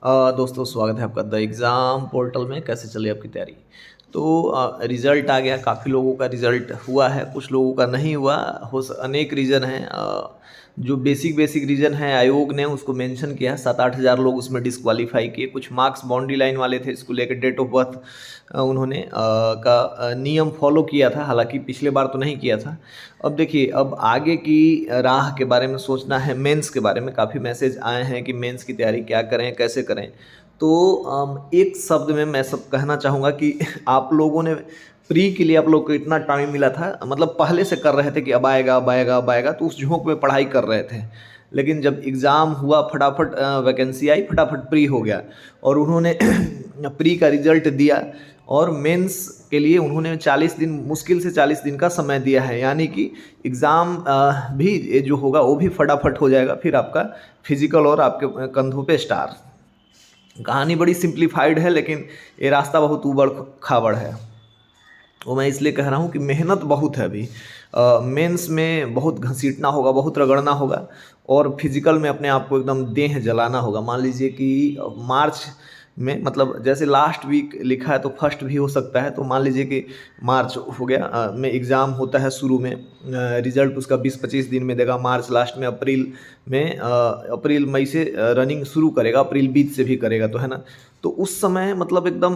दोस्तों स्वागत है आपका द एग्ज़ाम पोर्टल में। कैसे चली आपकी तैयारी? तो रिज़ल्ट आ गया, काफ़ी लोगों का रिज़ल्ट हुआ है, कुछ लोगों का नहीं हुआ। अनेक रीज़न हैं। जो बेसिक बेसिक रीज़न है आयोग ने उसको मेंशन किया है। 7-8 हज़ार लोग उसमें डिस्क्वालीफाई किए। कुछ मार्क्स बाउंड्री लाइन वाले थे, इसको लेकर डेट ऑफ बर्थ उन्होंने नियम फॉलो किया था, हालांकि पिछले बार तो नहीं किया था। अब देखिए, अब आगे की राह के बारे में सोचना है। मेंस के बारे में काफ़ी मैसेज आए हैं कि मेंस की तैयारी क्या करें, कैसे करें। तो एक शब्द में मैं सब कहना चाहूँगा कि आप लोगों ने प्री के लिए आप लोग को इतना टाइम मिला था, मतलब पहले से कर रहे थे कि अब आएगा अब आएगा अब आएगा, तो उस झोंक में पढ़ाई कर रहे थे। लेकिन जब एग्ज़ाम हुआ फटाफट वैकेंसी आई, फटाफट प्री हो गया और उन्होंने प्री का रिजल्ट दिया और मेंस के लिए उन्होंने 40 दिन, मुश्किल से 40 दिन का समय दिया है। यानी कि एग्ज़ाम भी जो होगा वो भी फटाफट हो जाएगा, फिर आपका फिजिकल और आपके कंधों पे स्टार। कहानी बड़ी सिंप्लीफाइड है, लेकिन ये रास्ता बहुत ऊबड़ खाबड़ है। वो मैं इसलिए कह रहा हूँ कि मेहनत बहुत है अभी। मेंस में बहुत घसीटना होगा, बहुत रगड़ना होगा और फिजिकल में अपने आप को एकदम देह जलाना होगा। मान लीजिए कि मार्च में, मतलब जैसे लास्ट वीक लिखा है तो फर्स्ट भी हो सकता है, तो मान लीजिए कि मार्च हो गया में एग्ज़ाम होता है शुरू में, रिजल्ट उसका 20-25 दिन में देगा। मार्च लास्ट में अप्रैल मई से रनिंग शुरू करेगा, अप्रैल बीच से भी करेगा, तो है ना। तो उस समय मतलब एकदम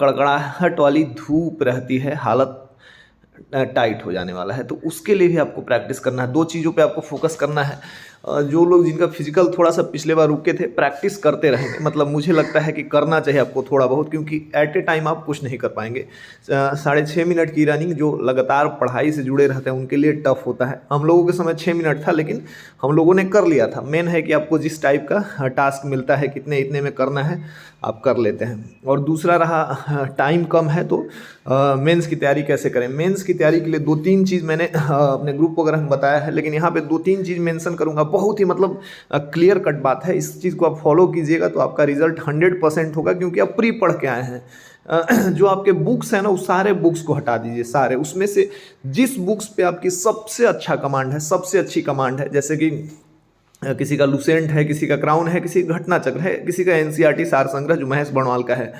कड़कड़ाहट वाली धूप रहती है, हालत टाइट हो जाने वाला है। तो उसके लिए भी आपको प्रैक्टिस करना है। दो चीज़ों पे आपको फोकस करना है। जो लोग जिनका फिजिकल थोड़ा सा पिछले बार रुके थे, प्रैक्टिस करते रहेंगे, मतलब मुझे लगता है कि करना चाहिए आपको थोड़ा बहुत, क्योंकि एट ए टाइम आप कुछ नहीं कर पाएंगे। 6.5 मिनट की रनिंग जो लगातार पढ़ाई से जुड़े रहते हैं उनके लिए टफ होता है। हम लोगों के समय 6 मिनट था, लेकिन हम लोगों ने कर लिया था। मेन है कि आपको जिस टाइप का टास्क मिलता है, कितने इतने में करना है, आप कर लेते हैं। और दूसरा रहा, टाइम कम है तो मेंस की तैयारी कैसे करें। मेंस की तैयारी के लिए 2-3 चीज़ मैंने अपने ग्रुप वगैरह में बताया है, लेकिन यहाँ पे 2-3 चीज़ मेंशन करूँगा। बहुत ही मतलब क्लियर कट बात है, इस चीज़ को आप फॉलो कीजिएगा तो आपका रिजल्ट 100% होगा, क्योंकि आप प्री पढ़ के आए हैं। जो आपके बुक्स हैं ना, उस सारे बुक्स को हटा दीजिए, सारे। उसमें से जिस बुक्स पे आपकी सबसे अच्छा कमांड है, सबसे अच्छी कमांड है, जैसे कि किसी का लुसेंट है, किसी का क्राउन है, किसी का घटना चक्र है, किसी का एनसीईआरटी सार संग्रह जो महेश बणवाल का है,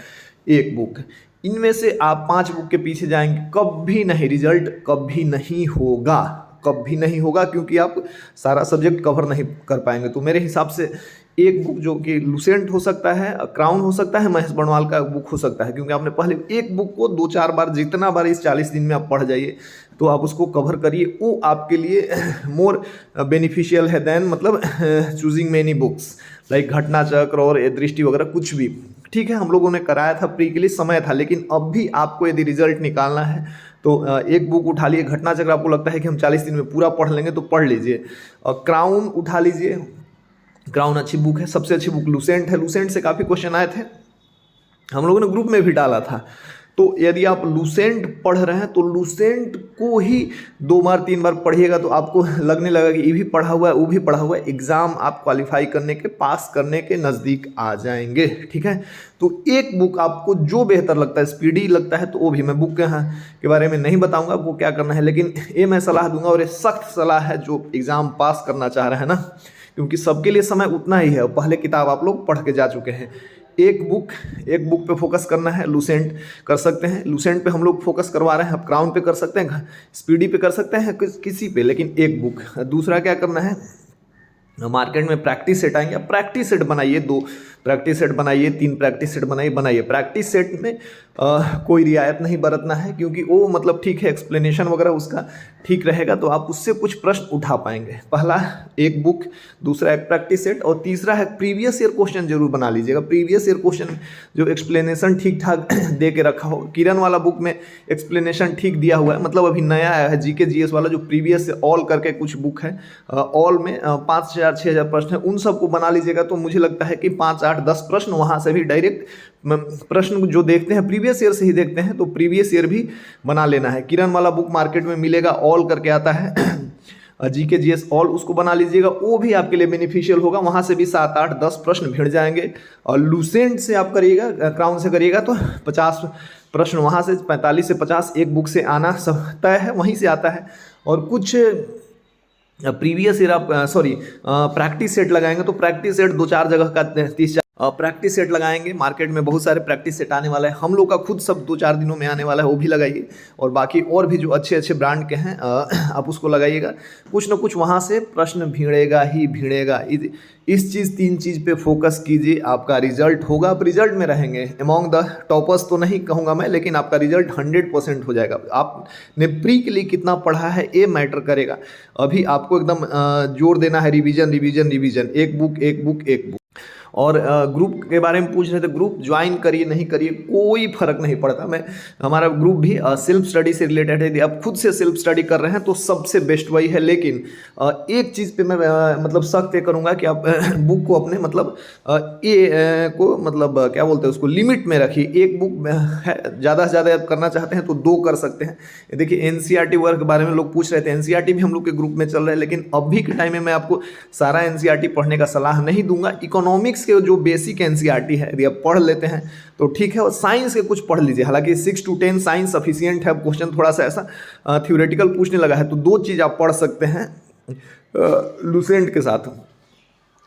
एक बुक। इनमें से आप 5 बुक के पीछे जाएंगे, कभी नहीं, रिजल्ट कभी नहीं होगा, कभी नहीं होगा, क्योंकि आप सारा सब्जेक्ट कवर नहीं कर पाएंगे। तो मेरे हिसाब से एक बुक जो कि लुसेंट हो सकता है, क्राउन हो सकता है, महेश बणवाल का बुक हो सकता है, क्योंकि आपने पहले एक बुक को 2-4 बार, जितना बार इस 40 दिन में आप पढ़ जाइए तो आप उसको कवर करिए। वो आपके लिए मोर बेनिफिशियल है देन मतलब चूजिंग मेनी बुक्स लाइक घटना चक्र और दृष्टि वगैरह कुछ भी। ठीक है, हम लोगों ने कराया था प्री के लिए, समय था, लेकिन अब भी आपको यदि रिजल्ट निकालना है तो एक बुक उठा लिए। घटना चक्र आपको लगता है कि हम 40 दिन में पूरा पढ़ लेंगे तो पढ़ लीजिए। क्राउन उठा लीजिए, क्राउन अच्छी बुक है। सबसे अच्छी बुक लुसेंट है, लुसेंट से काफ़ी क्वेश्चन आए थे, हम लोगों ने ग्रुप में भी डाला था। तो यदि आप लुसेंट पढ़ रहे हैं तो लुसेंट को ही 2 बार 3 बार पढ़िएगा, तो आपको लगने लगा कि ये भी पढ़ा हुआ है, वो भी पढ़ा हुआ है। एग्जाम आप क्वालिफाई करने के, पास करने के नज़दीक आ जाएंगे। ठीक है, तो एक बुक आपको जो बेहतर लगता है, स्पीडी लगता है, तो वो भी, मैं बुक के बारे में नहीं बताऊंगा आपको क्या करना है, लेकिन ये मैं सलाह दूंगा, और ये सख्त सलाह है जो एग्ज़ाम पास करना चाह रहे हैं ना, क्योंकि सबके लिए समय उतना ही है। पहले किताब आप लोग पढ़ के जा चुके हैं। एक बुक पे फोकस करना है। लुसेंट कर सकते हैं, लुसेंट पे हम लोग फोकस करवा रहे हैं, आप क्राउन पे कर सकते हैं, स्पीडी पे कर सकते हैं, किसी पे, लेकिन एक बुक। दूसरा क्या करना है, मार्केट में प्रैक्टिस सेट आएंगे, प्रैक्टिस सेट बनाइए, 2 प्रैक्टिस सेट बनाइए, 3 प्रैक्टिस सेट बनाइए। प्रैक्टिस सेट में कोई रियायत नहीं बरतना है, क्योंकि वो मतलब ठीक है, एक्सप्लेनेशन वगैरह उसका ठीक रहेगा तो आप उससे कुछ प्रश्न उठा पाएंगे। पहला एक बुक, दूसरा एक प्रैक्टिस सेट, और तीसरा है प्रीवियस ईयर क्वेश्चन जरूर बना लीजिएगा। प्रीवियस ईयर क्वेश्चन जो एक्सप्लेनेशन ठीक ठाक दे के रखा हो। किरण वाला बुक में एक्सप्लेनेशन ठीक दिया हुआ है, मतलब अभी नया आया है जीके जीएस वाला, जो प्रीवियस ऑल करके कुछ बुक है, ऑल में 5,000-6,000 प्रश्न है, उन सबको बना लीजिएगा। तो मुझे लगता है कि 5, 8, 10 प्रश्न वहाँ से भी डायरेक्ट प्रश्न जो देखते हैं प्रीवियस ईयर से ही देखते हैं, तो प्रीवियस ईयर भी बना लेना है। किरण वाला बुक मार्केट में मिलेगा, ऑल करके आता है, जीके जीएस ऑल, उसको बना लीजिएगा, वो भी आपके लिए बेनिफिशियल होगा। वहाँ से भी 7, 8, 10 प्रश्न भिड़ जाएंगे। और लुसेंट से आप करिएगा, क्राउन से करिएगा तो 50 प्रश्न वहाँ से, 45 से 50 एक बुक से आना सब तय है, वहीं से आता है। और कुछ प्रीवियस ईयर आप प्रैक्टिस सेट लगाएंगे तो प्रैक्टिस सेट 2-4 जगह का, 30 प्रैक्टिस सेट लगाएंगे, मार्केट में बहुत सारे प्रैक्टिस सेट आने वाला है, हम लोग का खुद सब 2-4 दिनों में आने वाला है, वो भी लगाइए। और बाकी और भी जो अच्छे अच्छे ब्रांड के हैं आप उसको लगाइएगा। कुछ ना कुछ वहाँ से प्रश्न भिड़ेगा ही भिड़ेगा। इस चीज़ 3 चीज़ पे फोकस कीजिए, आपका रिजल्ट होगा, आप रिजल्ट में रहेंगे। अमॉन्ग द टॉपर्स तो नहीं कहूँगा मैं, लेकिन आपका रिजल्ट 100% हो जाएगा। आपने प्री के लिए कितना पढ़ा है ये मैटर करेगा। अभी आपको एकदम जोर देना है, रिवीजन रिवीजन रिवीजन, एक बुक एक बुक एक बुक। और ग्रुप के बारे में पूछ रहे थे, ग्रुप ज्वाइन करिए नहीं करिए कोई फर्क नहीं पड़ता। हमारा ग्रुप भी सेल्फ स्टडी से रिलेटेड है। यदि आप खुद से सेल्फ स्टडी कर रहे हैं तो सबसे बेस्ट वही है। लेकिन एक चीज़ पे मैं मतलब सख्त ये करूँगा कि आप बुक को अपने मतलब को मतलब क्या बोलते हैं उसको लिमिट में रखिए। एक बुक है, ज़्यादा से ज़्यादा आप करना चाहते हैं तो 2 कर सकते हैं। देखिए NCERT वर्क के बारे में लोग पूछ रहे थे, NCERT भी हम लोग के ग्रुप में चल रहा है, लेकिन अभी के टाइम में मैं आपको सारा NCERT पढ़ने का सलाह नहीं दूंगा। इकोनॉमिक्स के जो बेसिक NCERT है यदि आप पढ़ लेते हैं तो ठीक है, और साइंस के कुछ पढ़ लीजिए। हालांकि 6 to 10 साइंस सफिशियंट है। क्वेश्चन थोड़ा सा ऐसा थ्योरेटिकल पूछने लगा है तो 2 चीज़ आप पढ़ सकते हैं लूसेंट के साथ,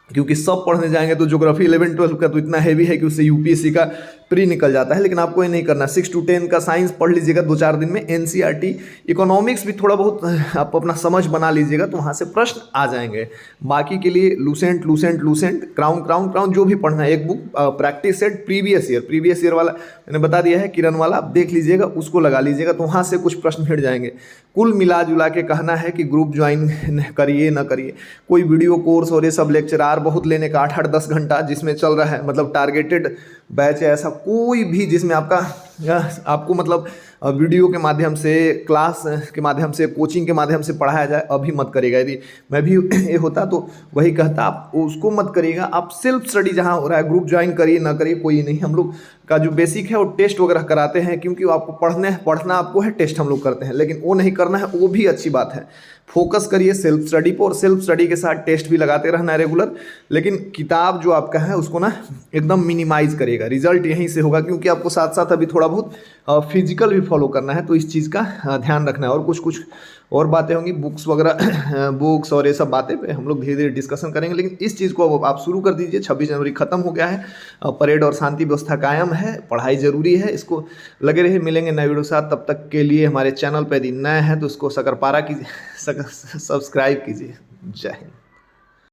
क्योंकि सब पढ़ने जाएंगे तो ज्योग्राफी 11-12 का तो इतना हैवी है कि उससे UPSC का प्री निकल जाता है। लेकिन आपको ये नहीं करना। 6 to 10 का साइंस पढ़ लीजिएगा 2-4 दिन में। NCERT इकोनॉमिक्स भी थोड़ा बहुत आप अपना समझ बना लीजिएगा तो वहाँ से प्रश्न आ जाएंगे। बाकी के लिए Lucent Lucent Lucent, crown crown crown, जो भी पढ़ना है, एक book practice set previous year वाला मैंने बता दिया है, किरण वाला, आप देख लीजिएगा, उसको लगा लीजिएगा तो वहाँ से कुछ प्रश्न भिड़ जाएंगे। कुल मिला जुला के कहना है कि ग्रुप ज्वाइन करिए ना करिए, कोई वीडियो कोर्स और ये सब लेक्चरार बहुत लेने का 8-8 10 घंटा जिसमें चल रहा है, मतलब टारगेटेड बैच है ऐसा कोई भी जिसमें आपको मतलब वीडियो के माध्यम से, क्लास के माध्यम से, कोचिंग के माध्यम से पढ़ाया जाए, अभी मत करिएगा। यदि मैं भी ये होता तो वही कहता, आप उसको मत करिएगा। आप सेल्फ स्टडी जहाँ हो रहा है, ग्रुप ज्वाइन करिए ना करिए कोई नहीं। हम लोग का जो बेसिक है वो टेस्ट वगैरह कराते हैं, क्योंकि आपको पढ़ना आपको है, टेस्ट हम लोग करते हैं, लेकिन वो नहीं करना है, वो भी अच्छी बात है। फोकस करिए सेल्फ स्टडी पर, और सेल्फ स्टडी के साथ टेस्ट भी लगाते रहना है रेगुलर। लेकिन किताब जो आपका है उसको ना एकदम मिनिमाइज करिएगा, रिजल्ट यहीं से होगा। क्योंकि आपको साथ साथ अभी थोड़ा बहुत फिजिकल भी फॉलो करना है, तो इस चीज़ का ध्यान रखना है। और कुछ और बातें होंगी, बुक्स वगैरह बुक्स और ये सब बातें पे हम लोग धीरे धीरे डिस्कशन करेंगे। लेकिन इस चीज़ को अब आप शुरू कर दीजिए। 26 जनवरी खत्म हो गया है, परेड और शांति व्यवस्था कायम है, पढ़ाई जरूरी है, इसको लगे रहिए। मिलेंगे नए वीडियो के साथ, तब तक के लिए हमारे चैनल पर यदि नए हैं तो उसको सकरपारा कीजिए, सब्सक्राइब कीजिए। जय हिंद।